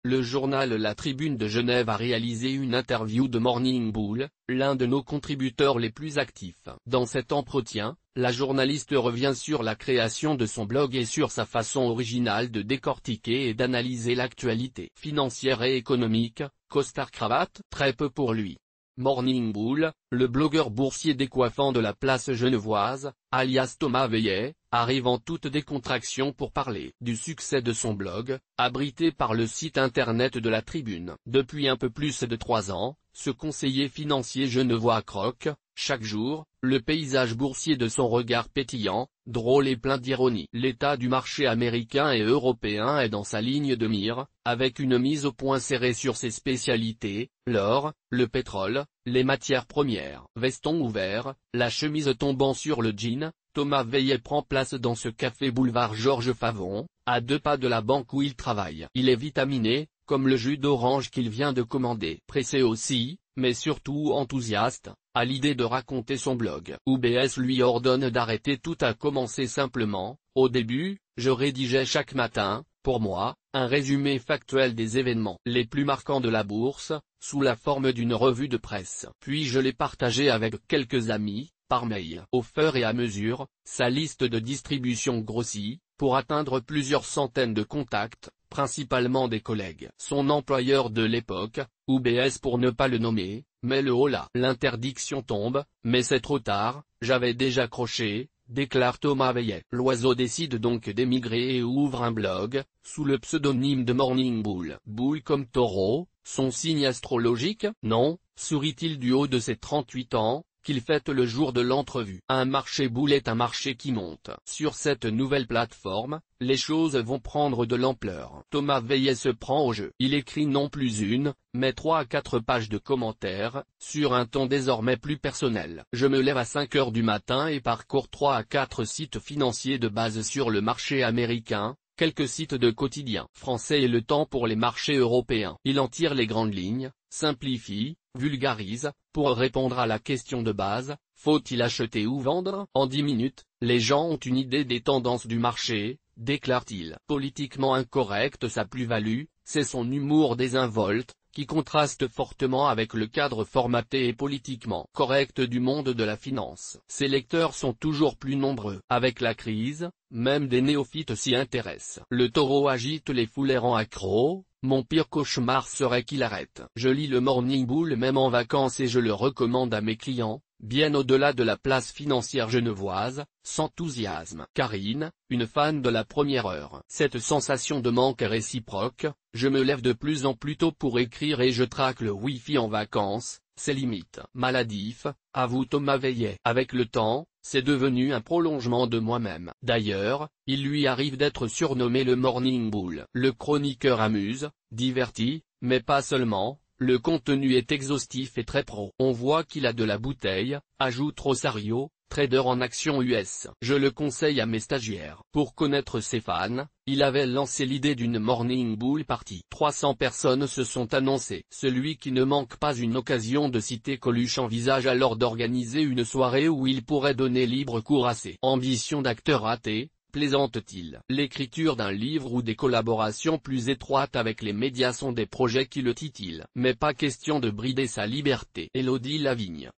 le journal La Tribune de Genève a réalisé une interview de Morning Bull, l'un de nos contributeurs les plus actifs. Dans cet entretien, la journaliste revient sur la création de son blog et sur sa façon originale de décortiquer et d'analyser l'actualité financière et économique. Costard-cravate, très peu pour lui. Morning Bull, le blogueur boursier décoiffant de la place genevoise, alias Thomas Veillet, arrive en toute décontraction pour parler du succès de son blog, abrité par le site internet de la Tribune. Depuis un peu plus de 3 ans, ce conseiller financier genevois croque, chaque jour, le paysage boursier de son regard pétillant, drôle et plein d'ironie. L'état du marché américain et européen est dans sa ligne de mire, avec une mise au point serrée sur ses spécialités, l'or, le pétrole, les matières premières. Veston ouvert, la chemise tombant sur le jean, Thomas Veillet prend place dans ce café boulevard Georges Favon, à 2 pas de la banque où il travaille. Il est vitaminé, comme le jus d'orange qu'il vient de commander. Pressé aussi, mais surtout enthousiaste, à l'idée de raconter son blog. UBS lui ordonne d'arrêter tout à commencer simplement. Au début, je rédigeais chaque matin, pour moi, un résumé factuel des événements les plus marquants de la bourse, sous la forme d'une revue de presse. Puis je les partageais avec quelques amis, par mail. Au fur et à mesure, sa liste de distribution grossit, pour atteindre plusieurs centaines de contacts, principalement des collègues. Son employeur de l'époque, UBS pour ne pas le nommer, met le holà. L'interdiction tombe, mais c'est trop tard, j'avais déjà croché, déclare Thomas Veillet. L'oiseau décide donc d'émigrer et ouvre un blog, sous le pseudonyme de Morning Bull. Bull comme taureau, son signe astrologique? Non, sourit-il du haut de ses 38 ans, qu'il fête le jour de l'entrevue. Un marché bull est un marché qui monte. Sur cette nouvelle plateforme, les choses vont prendre de l'ampleur. Thomas Veillet se prend au jeu. Il écrit non plus une, mais 3 à 4 pages de commentaires, sur un ton désormais plus personnel. Je me lève à 5 heures du matin et parcours 3 à 4 sites financiers de base sur le marché américain, quelques sites de quotidiens français et le temps pour les marchés européens. Il en tire les grandes lignes, simplifie, vulgarise, pour répondre à la question de base, faut-il acheter ou vendre? En 10 minutes, les gens ont une idée des tendances du marché, déclare-t-il. Politiquement incorrect, sa plus-value, c'est son humour désinvolte, qui contraste fortement avec le cadre formaté et politiquement correct du monde de la finance. Ses lecteurs sont toujours plus nombreux. Avec la crise, même des néophytes s'y intéressent. Le taureau agite les foules et rend accro. Mon pire cauchemar serait qu'il arrête. Je lis le Morning Bull même en vacances et je le recommande à mes clients, bien au-delà de la place financière genevoise, s'enthousiasme. Karine, une fan de la première heure. Cette sensation de manque est réciproque, je me lève de plus en plus tôt pour écrire et je traque le Wi-Fi en vacances, c'est limite. Maladif, avoue Thomas Veillet. Avec le temps, c'est devenu un prolongement de moi-même. D'ailleurs, il lui arrive d'être surnommé le Morning Bull. Le chroniqueur amuse, divertit, mais pas seulement, le contenu est exhaustif et très pro. On voit qu'il a de la bouteille, ajoute Rosario, trader en actions US. Je le conseille à mes stagiaires. Pour connaître ses fans, il avait lancé l'idée d'une Morning Bull Party. 300 personnes se sont annoncées. Celui qui ne manque pas une occasion de citer Coluche envisage alors d'organiser une soirée où il pourrait donner libre cours à ses ambitions d'acteur raté, plaisante-t-il. L'écriture d'un livre ou des collaborations plus étroites avec les médias sont des projets qui le titillent. Mais pas question de brider sa liberté. Élodie Lavigne.